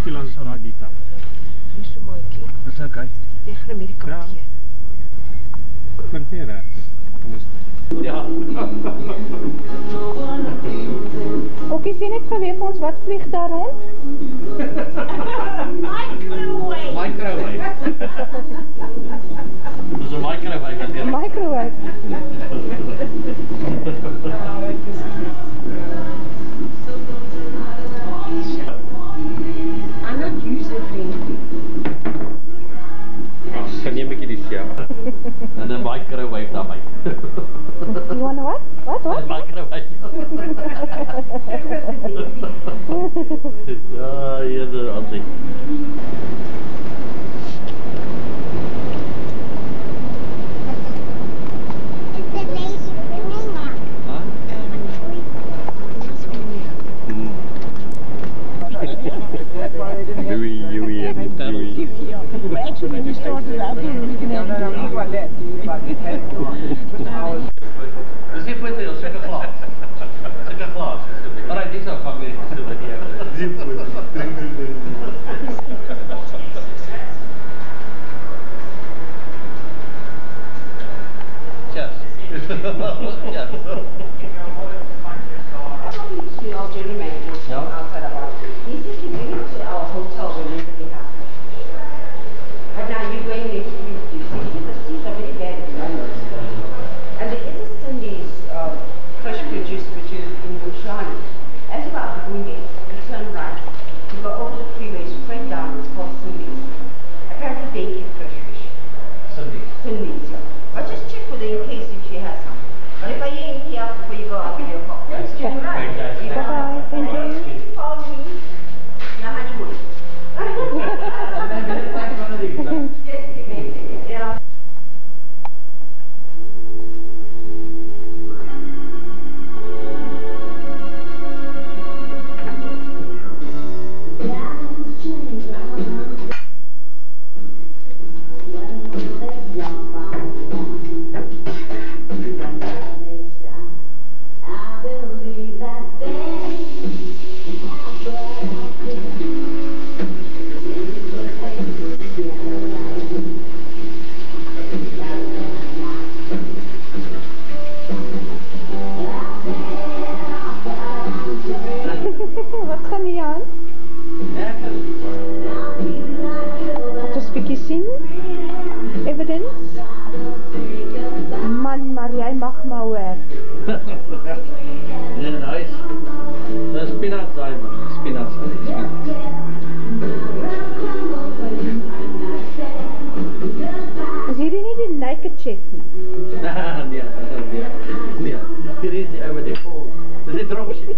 kilos radita. Hier so maatjie. Dis okay. Jy gaan hierdie kant gee. Klink nie reg nie. Ja. Okkie, sê net geweet vir ons wat vlieg daar rond? Microwave. Microwave. Dis 'n microwave natuurlik. Microwave. I'm not user-friendly. Kan jy 'n bietjie die sjef? En 'n microwave daarby. You wanna what? What? Microwave. Ja, hier is Antie. Louis en Louis. Actually, we started out and we can have that. Dis nie foto, dis sulke glas. Sulke glas. Alraai, dis ook van weer so wat jy. Dis foto. Cheers. Ja. Wat gaan nie aan? Laat ons bietjie sien. Evidence. Man, maar jy mag maar hoor. Ja, nice. Dis spinach daai man, spinach. Is hierdie nie die naked chef nie? Nee. Hier is die ou met die vol. Dis 'n dropship.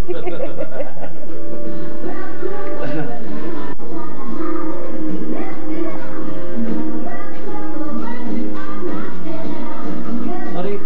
Sorry.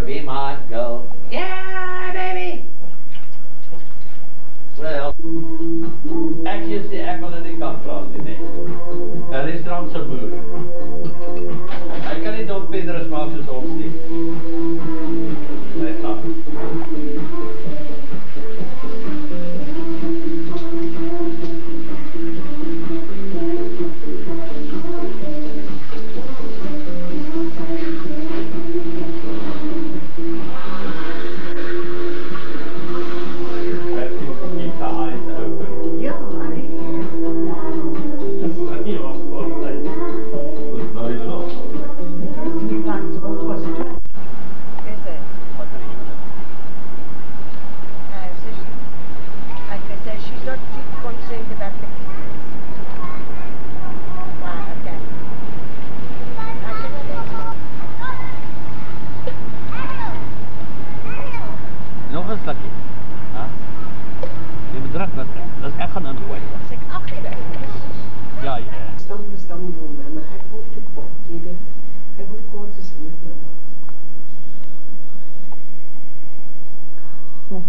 Be my girl. Yeah, baby. Well, actually, ek wil nie kan praat nie. 'n Restaurant se boer. Hy kan nie Don Pedro's maak soos ons nie. Hy gaan.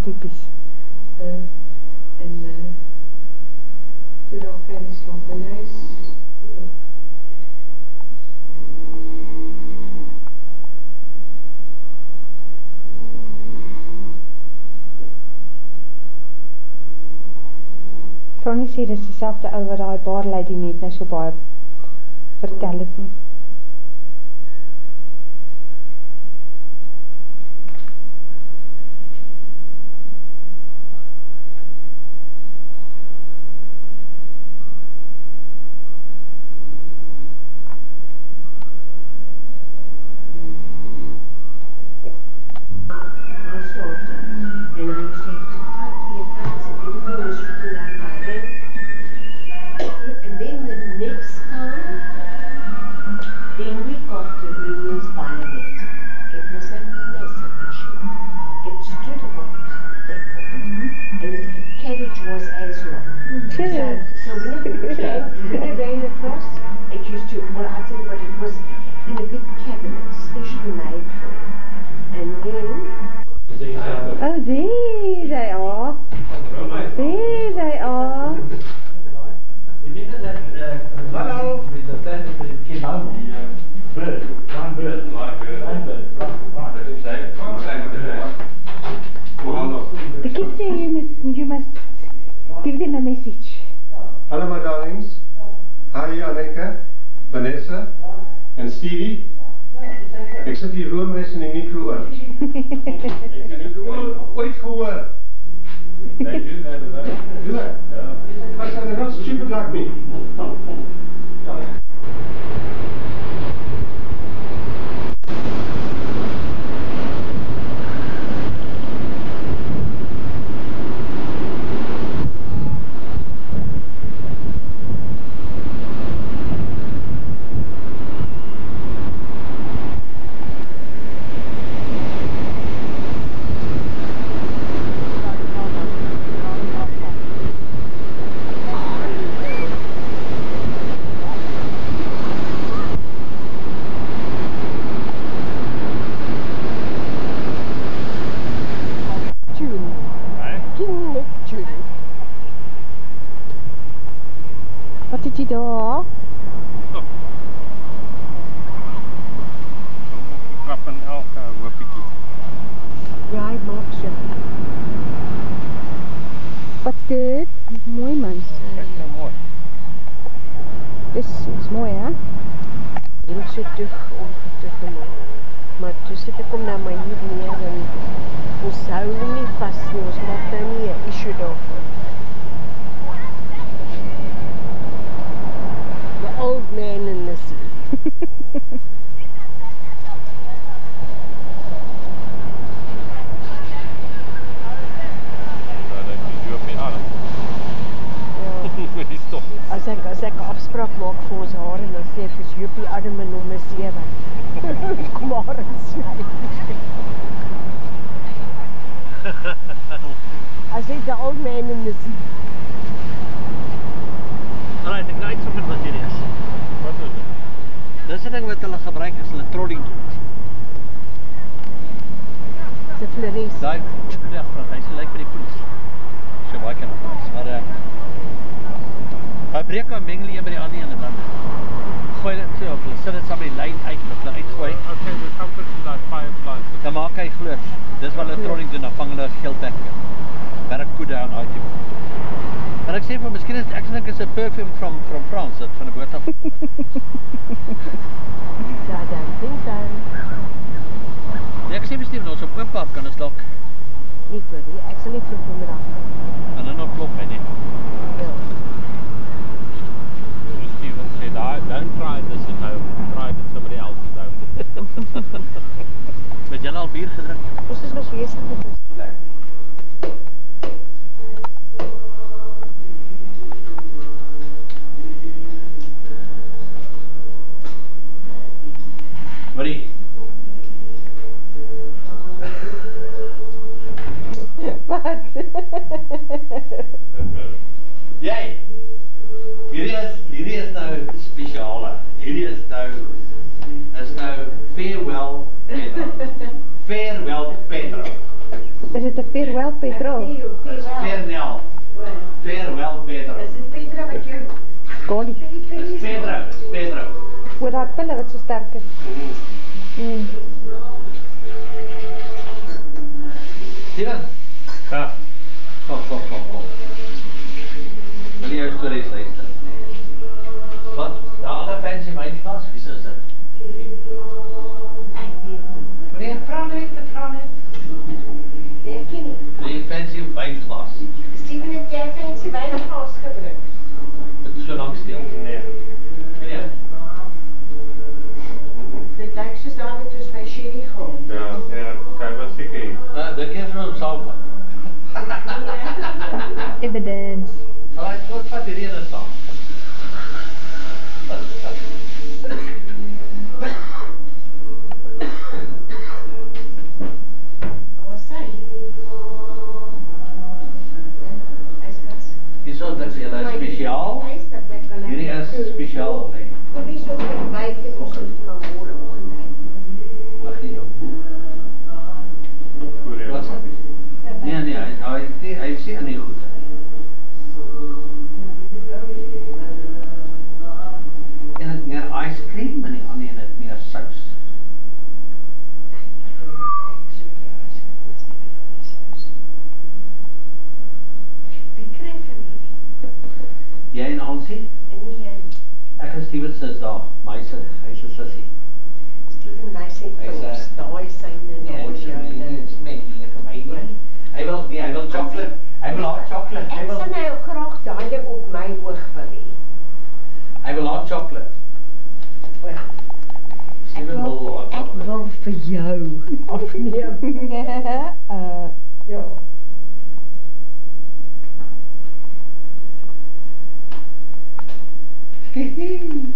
typies. En toe raak hy die slaap in huis. Sal nie sê, dis dieselfde ou wat daai bar lady net nou so baie vertel het nie. Hello my darlings, how are you Anneke, Vanessa en Stevie? Ek sit hier roomys in die mikro oor. Ek het ooit gehoor. They do that, Do that? Yeah. They're not stupid like me. Wat het jy daar? Krap in elke hoopiekie. Ja, hy maak so. What's good? Mooi man. Kijk nou mooi. Dis mooi hè? Hy moet so terug om te gemaak. Maar toe sit ek hom nou maar hier neer en ons hou nie vas nie, ons maak nou nie 'n issue daarvan. The old man in the sea. As ek 'n afspraak maak vir ons hare, dan sê ek vir Joopie Adam en nommer 7. Kom maar en sny. I said the old man in the sea. Alright, ek nou uitgevind wat hier is. Wat is dit? Dis 'n ding wat hulle gebruik as hulle trolling doen. Dis 'n fluorescent. Daai vliegtuig, hy sê lyk by die polisie. So baie kan op ons. Maar hy breek aan mengel een by die ander en dan gooi dit so, of hulle sit dit saam by die lyn uit, of hulle uitgooi. Okay, the compass is like fireflies. Dan maak hy gloed. Dis wat hulle trolling doen, dan vang hulle geelbekke. Barracuda en daai tipe. Maar ek sê vir miskien is ek dink is 'n perfume from France, dit van 'n boot af. Ja, dan dink dan. Nee, ek sê miskien ons op ooppad kan ons dalk. Nie goed nie, ek sal nie vroeg vanmiddag gaan. En dan nog klop hy nie. Ja. Steven said, don't try this at home, try it at somebody else's home. Het julle al bier gedrink? Ons is nog besig met ons. Marie. Wat? Jy. Hierdie is nou spesiale. Hierdie is nou farewell Pedro. Farewell Pedro. Is dit 'n farewell petrol? Farewell. Farewell, Pedro. Is dit Petra wat jou Golly. Dis Pedro. Oor daai pille wat so sterk is. Steven, Ja. kom. Wil jy jou stories luister? Wat? Die ander fancy wijnglas, wie is dit? Meneer, vra net. Nee, ek ken nie. Die fancy wijnglas. Steven het jy fancy wijnglas gebruik? Dit is so lang stil. Nee. Meneer, Dit lyk soos daar wat ons by Sherry gaan. Ja, kan was seker hier. dit keer vir ons saam. Evidence. Alright, wat vat hierdie ene saam? Wat was sy? Yskas. Hierso dit is julle spesiaal. Ys, dat ek al Hierdie is spesiaal, nee. Wat is so vir my dit ons na môre oggend. Mag jy jou. Voor jou. Wat sê jy? Nee, hy sê in die goed. En het meer ice cream en die ander en het meer sous. Wie kry van hierdie? Jy en Hansie? En nie jy. Ek en Steven is daar, maar hy's 'n sussie. Steven wys net Hy's, vir ons daai syne en daai joune. Hy wil chocolate. Hy wil haar chocolate. Ek sal nou graag daai ding op my hoog wil hê. Hy wil haar chocolate. Steven wil haar Ek chocolate. wil vir jou afneem. Ja. Hehe.